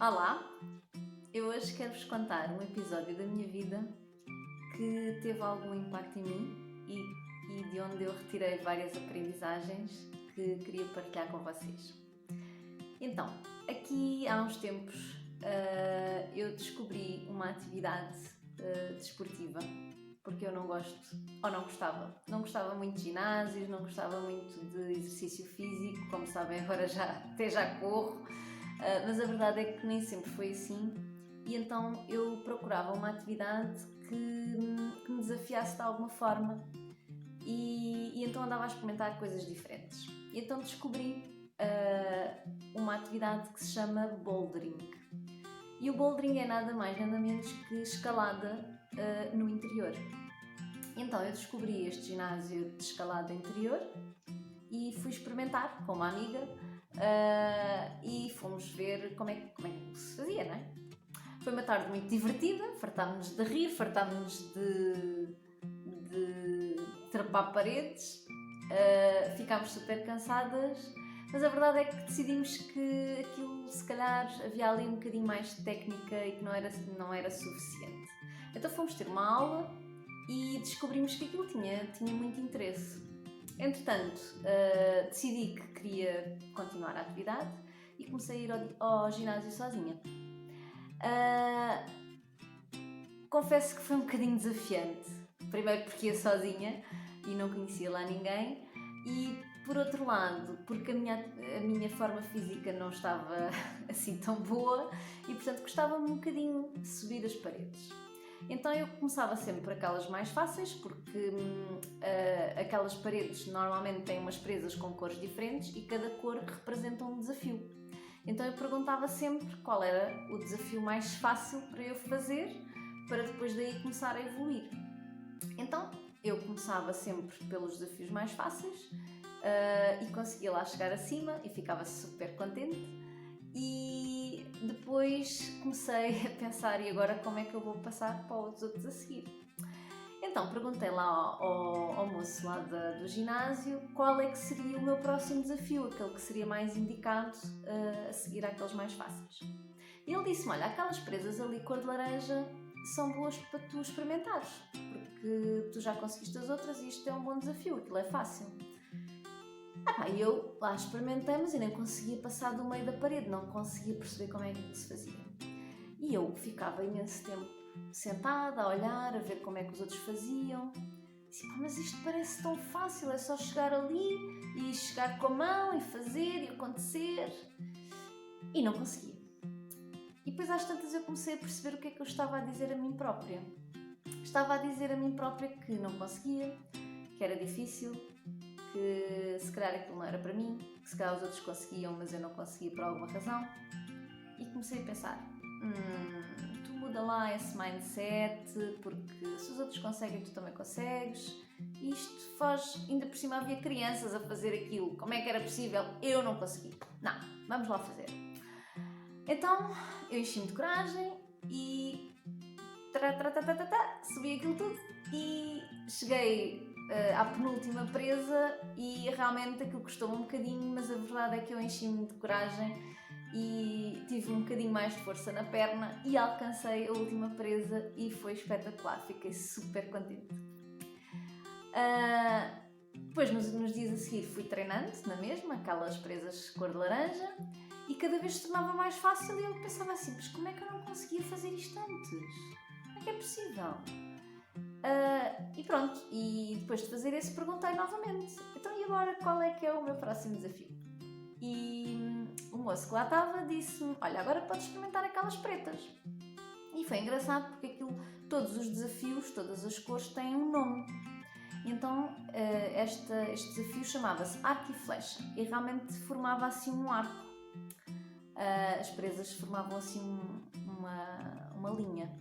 Olá, eu hoje quero-vos contar um episódio da minha vida que teve algum impacto em mim e de onde eu retirei várias aprendizagens que queria partilhar com vocês. Então, aqui há uns tempos eu descobri uma atividade desportiva, porque eu não gosto, ou não gostava muito de ginásios, não gostava muito de exercício físico, como sabem agora até já corro, mas a verdade é que nem sempre foi assim, e então eu procurava uma atividade que me desafiasse de alguma forma e então andava a experimentar coisas diferentes. E então descobri uma atividade que se chama bouldering. E o bouldering é nada mais nada menos que escalada no interior. Então eu descobri este ginásio de escalada interior e fui experimentar com uma amiga e fomos ver como é que se fazia, não é? Foi uma tarde muito divertida, fartámos-nos de rir, fartámos-nos de trepar paredes, ficámos super cansadas, mas a verdade é que decidimos que aquilo, se calhar, havia ali um bocadinho mais de técnica e que não era suficiente. Então fomos ter uma aula e descobrimos que aquilo tinha muito interesse. Entretanto, decidi que queria continuar a atividade e comecei a ir ao ginásio sozinha. Confesso que foi um bocadinho desafiante. Primeiro porque ia sozinha e não conhecia lá ninguém, e por outro lado porque a minha forma física não estava assim tão boa e portanto gostava-me um bocadinho de subir as paredes. Então eu começava sempre por aquelas mais fáceis, porque aquelas paredes normalmente têm umas presas com cores diferentes e cada cor representa um desafio. Então eu perguntava sempre qual era o desafio mais fácil para eu fazer, para depois daí começar a evoluir. Então eu começava sempre pelos desafios mais fáceis e conseguia lá chegar acima e ficava super contente. E depois comecei a pensar, e agora como é que eu vou passar para os outros a seguir? Então perguntei lá ao moço lá do ginásio qual é que seria o meu próximo desafio, aquele que seria mais indicado a seguir àqueles mais fáceis. E ele disse-me, olha, aquelas presas ali cor de laranja são boas para tu experimentares, porque tu já conseguiste as outras e isto é um bom desafio, aquilo é fácil. E eu lá experimentei, mas eu nem conseguia passar do meio da parede, não conseguia perceber como é que se fazia. E eu ficava imenso tempo sentada, a olhar, a ver como é que os outros faziam. E disse, mas isto parece tão fácil, é só chegar ali e chegar com a mão e fazer e acontecer. E não conseguia. E depois às tantas eu comecei a perceber o que é que eu estava a dizer a mim própria. Estava a dizer a mim própria que não conseguia, que era difícil, que se calhar aquilo não era para mim, que se calhar os outros conseguiam, mas eu não conseguia por alguma razão. E comecei a pensar, tu muda lá esse mindset, porque se os outros conseguem, tu também consegues. Isto foge, ainda por cima havia crianças a fazer aquilo, como é que era possível? Eu não consegui. Não, vamos lá fazer. Então eu enchi-me de coragem e subi aquilo tudo e cheguei à penúltima presa e realmente aquilo custou-me um bocadinho, mas a verdade é que eu enchi-me de coragem e tive um bocadinho mais de força na perna e alcancei a última presa e foi espetacular, fiquei super contente. Depois nos dias a seguir fui treinando na mesma, aquelas presas cor de laranja, e cada vez se tornava mais fácil e eu pensava assim, mas como é que eu não conseguia fazer isto antes? Como é que é possível? E pronto, e depois de fazer esse perguntei novamente, então e agora qual é que é o meu próximo desafio? E o moço que lá estava disse-me, olha, agora podes experimentar aquelas pretas. E foi engraçado porque todos os desafios, todas as cores têm um nome. Então este desafio chamava-se arco e flecha e realmente formava assim um arco. As presas formavam assim uma linha.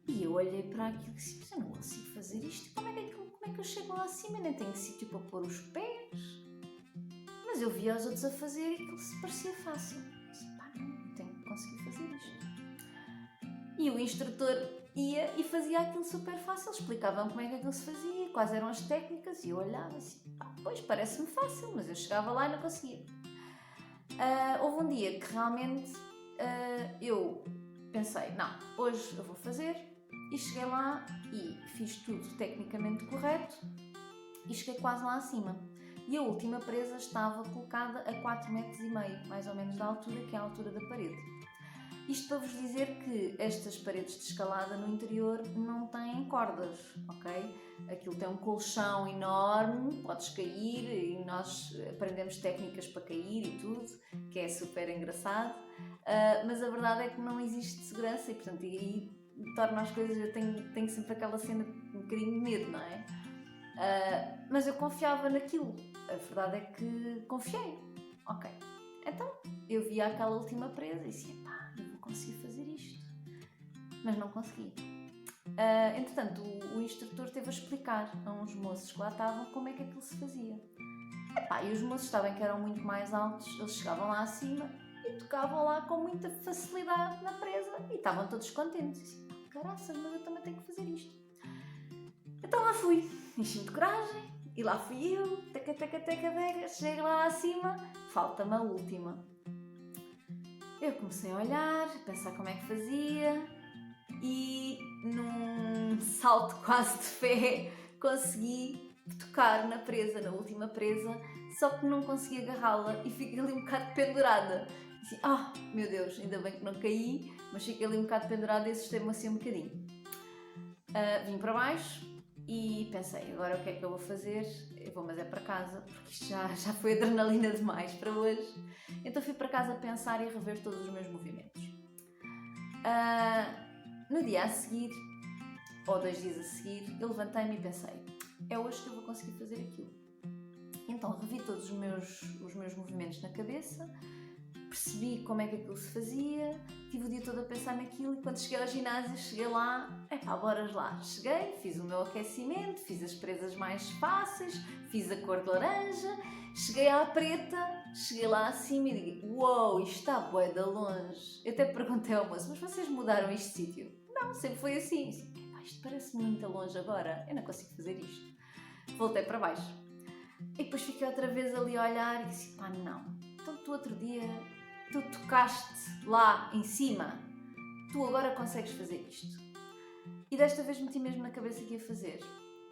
E eu olhei para aquilo e disse, mas eu não consigo fazer isto, como é que eu chego lá acima? Nem tenho sítio para pôr os pés. Mas eu via os outros a fazer e aquilo se parecia fácil. Eu disse, não, tenho que conseguir fazer isto. E o instrutor ia e fazia aquilo super fácil, explicava-me como é que aquilo se fazia, quais eram as técnicas, e eu olhava assim, pois parece-me fácil, mas eu chegava lá e não conseguia. Houve um dia que realmente eu pensei, não, hoje eu vou fazer, e cheguei lá e fiz tudo tecnicamente correto e cheguei quase lá acima. E a última presa estava colocada a 4,5 metros, mais ou menos da altura, que é a altura da parede. Isto para vos dizer que estas paredes de escalada no interior não têm cordas, ok? Aquilo tem um colchão enorme, podes cair e nós aprendemos técnicas para cair e tudo, que é super engraçado, mas a verdade é que não existe segurança e, portanto, aí torna as coisas, eu tenho sempre aquela cena de um bocadinho de medo, não é? Mas eu confiava naquilo, a verdade é que confiei, ok. Então eu via aquela última presa e disse, pá, eu vou conseguir fazer isto, mas não consegui. Entretanto, o instrutor teve a explicar a uns moços que lá estavam como é que aquilo se fazia. E os moços estavam que eram muito mais altos, eles chegavam lá acima e tocavam lá com muita facilidade na presa e estavam todos contentes. E disse, caraças, mas eu também tenho que fazer isto. Então lá fui, enchi-me de coragem e lá fui eu, cheguei lá acima, falta-me a última. Eu comecei a olhar, a pensar como é que fazia e num salto quase de fé consegui tocar na presa, na última presa, só que não consegui agarrá-la e fiquei ali um bocado pendurada. Assim, meu Deus, ainda bem que não caí, mas fiquei ali um bocado pendurada e assustei-me assim um bocadinho. Vim para baixo e pensei, agora o que é que eu vou fazer? Eu vou, mas é para casa, porque isto já foi adrenalina demais para hoje. Então fui para casa pensar e rever todos os meus movimentos. No dia a seguir, ou 2 dias a seguir, eu levantei-me e pensei, é hoje que eu vou conseguir fazer aquilo. Então revi todos os meus movimentos na cabeça, percebi como é que aquilo se fazia, tive o dia todo a pensar naquilo e quando cheguei ao ginásio, cheguei lá, bora lá. Cheguei, fiz o meu aquecimento, fiz as presas mais fáceis, fiz a cor de laranja, cheguei à preta, cheguei lá acima e digo, uau, isto está bué de longe. Eu até perguntei ao moço, mas vocês mudaram este sítio? Não, sempre foi assim. Isto parece muito longe agora, eu não consigo fazer isto. Voltei para baixo. E depois fiquei outra vez ali a olhar e disse, não. Então tu outro dia, tu tocaste lá em cima, tu agora consegues fazer isto. E desta vez meti mesmo na cabeça que ia fazer.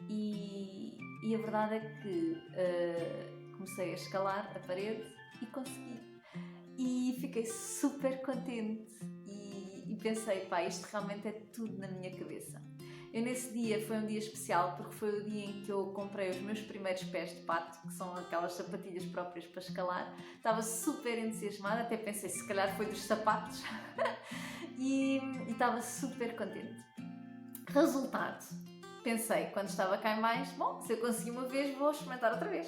E a verdade é que comecei a escalar a parede e consegui. E fiquei super contente e pensei, isto realmente é tudo na minha cabeça. Eu nesse dia, foi um dia especial porque foi o dia em que eu comprei os meus primeiros pés de pato, que são aquelas sapatilhas próprias para escalar. Estava super entusiasmada, até pensei se calhar foi dos sapatos e estava super contente. Resultado, pensei quando estava cá em baixo, se eu consegui uma vez vou experimentar outra vez.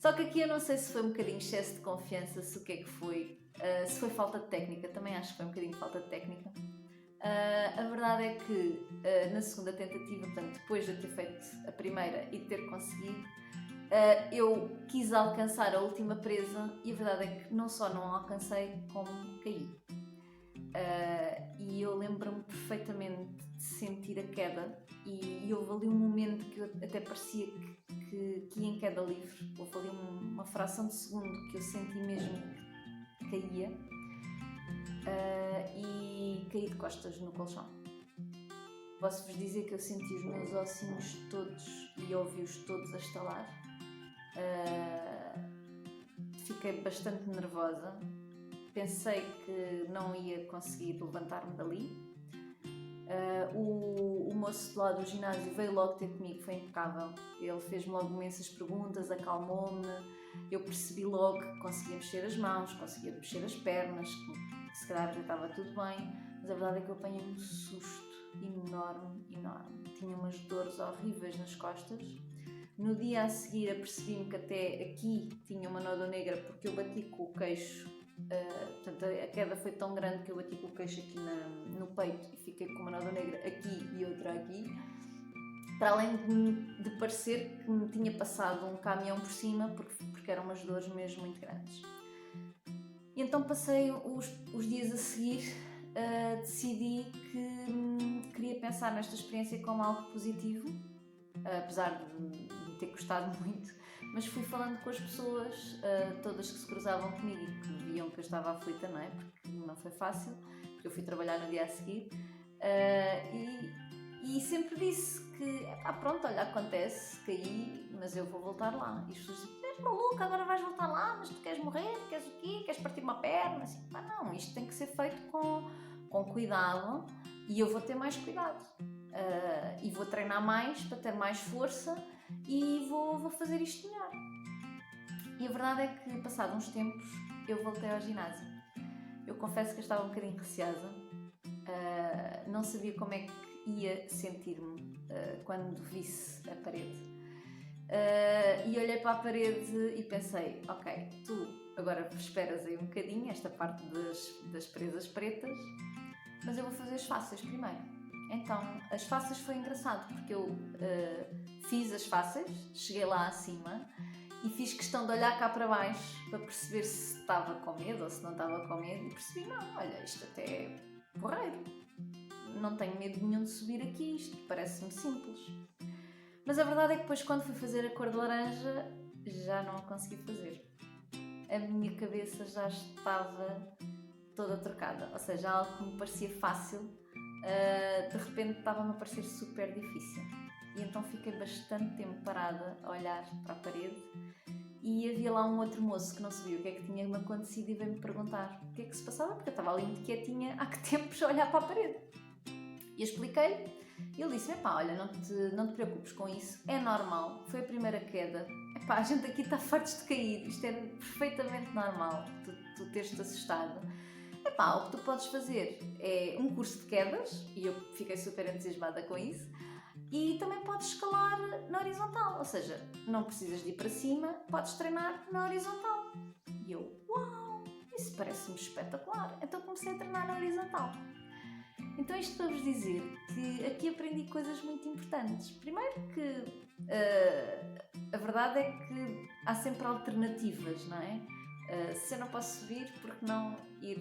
Só que aqui eu não sei se foi um bocadinho excesso de confiança, se o que é que foi, se foi falta de técnica, também acho que foi um bocadinho de falta de técnica. A verdade é que na segunda tentativa, portanto, depois de eu ter feito a primeira e de ter conseguido, eu quis alcançar a última presa e a verdade é que não só não alcancei, como caí. E eu lembro-me perfeitamente de sentir a queda e houve ali um momento que eu até parecia que ia em queda livre. Houve ali uma fração de segundo que eu senti mesmo que caía. E caí de costas no colchão. Posso-vos dizer que eu senti os meus ossinhos todos e ouvi-os todos a estalar. Fiquei bastante nervosa. Pensei que não ia conseguir levantar-me dali. O moço de lá do ginásio veio logo ter comigo, foi impecável. Ele fez-me logo imensas perguntas, acalmou-me. Eu percebi logo que conseguia mexer as mãos, conseguia mexer as pernas, que se calhar já estava tudo bem, mas a verdade é que eu apanhei um susto enorme. Tinha umas dores horríveis nas costas. No dia a seguir apercebi-me que até aqui tinha uma nódoa negra porque eu bati com o queixo, portanto a queda foi tão grande que eu bati com o queixo aqui no peito e fiquei com uma nódoa negra aqui e outra aqui. Para além de parecer que me tinha passado um caminhão por cima, porque eram umas dores mesmo muito grandes. E então passei os dias a seguir, decidi que queria pensar nesta experiência como algo positivo, apesar de me ter custado muito, mas fui falando com as pessoas, todas que se cruzavam comigo e que viam que eu estava aflita, não é? Porque não foi fácil, porque eu fui trabalhar no dia a seguir, e sempre disse que, pronto, olha, acontece, caí, mas eu vou voltar lá. E as pessoas dizem, és maluca, agora vais voltar lá, mas tu queres morrer, queres o quê? Queres partir uma perna? Assim, não, isto tem que ser feito com cuidado e eu vou ter mais cuidado. E vou treinar mais para ter mais força e vou fazer isto melhor. E a verdade é que, passados uns tempos, eu voltei ao ginásio. Eu confesso que eu estava um bocadinho receosa, não sabia como é que ia sentir-me quando visse a parede. E olhei para a parede e pensei, ok, tu agora esperas aí um bocadinho, esta parte das presas pretas, mas eu vou fazer as fáceis primeiro. Então, as fáceis foi engraçado, porque eu fiz as fáceis, cheguei lá acima e fiz questão de olhar cá para baixo para perceber se estava com medo ou se não estava com medo, e percebi, não, olha, isto até é porreiro, não tenho medo nenhum de subir aqui, isto parece-me simples. Mas a verdade é que depois, quando fui fazer a cor de laranja, já não a consegui fazer. A minha cabeça já estava toda trocada, ou seja, algo que me parecia fácil, de repente estava-me a parecer super difícil. E então fiquei bastante tempo parada a olhar para a parede e havia lá um outro moço que não sabia o que é que tinha-me acontecido e veio-me perguntar o que é que se passava, porque eu estava ali muito quietinha há que tempos a olhar para a parede. E eu expliquei, e ele disse-me, olha, não te preocupes com isso, é normal, foi a primeira queda, a gente aqui está fartos de cair, isto é perfeitamente normal, tu teres-te assustado. O que tu podes fazer é um curso de quedas, e eu fiquei super entusiasmada com isso, e também podes escalar na horizontal, ou seja, não precisas de ir para cima, podes treinar na horizontal. E eu, uau, isso parece-me espetacular, então comecei a treinar na horizontal. Então isto para vos dizer que aqui aprendi coisas muito importantes. Primeiro que a verdade é que há sempre alternativas, não é? Se eu não posso subir, por que não ir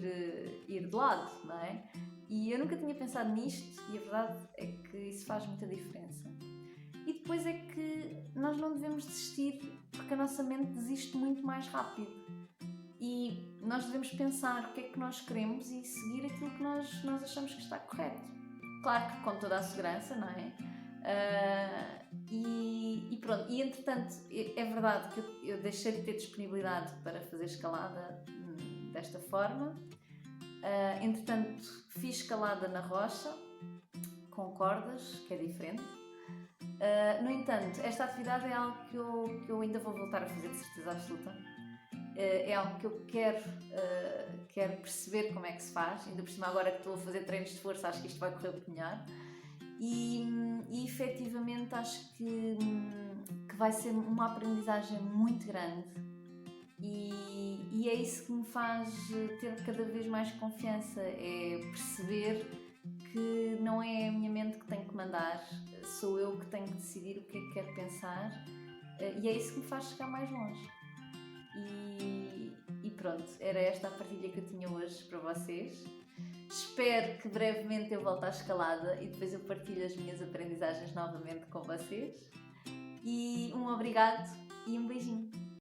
de lado, não é? E eu nunca tinha pensado nisto e a verdade é que isso faz muita diferença. E depois é que nós não devemos desistir porque a nossa mente desiste muito mais rápido. E nós devemos pensar o que é que nós queremos e seguir aquilo que nós achamos que está correto. Claro que com toda a segurança, não é? E pronto, e entretanto é verdade que eu deixei de ter disponibilidade para fazer escalada desta forma. Entretanto fiz escalada na rocha com cordas, que é diferente. No entanto, esta atividade é algo que eu ainda vou voltar a fazer, de certeza absoluta. É algo que eu quero perceber como é que se faz, ainda por cima agora que estou a fazer treinos de força, acho que isto vai correr muito melhor. E efetivamente acho que vai ser uma aprendizagem muito grande e é isso que me faz ter cada vez mais confiança, é perceber que não é a minha mente que tem que mandar, sou eu que tenho que decidir o que é que quero pensar, e é isso que me faz chegar mais longe. E pronto, era esta a partilha que eu tinha hoje para vocês. Espero que brevemente eu volte à escalada e depois eu partilho as minhas aprendizagens novamente com vocês. E um obrigado e um beijinho.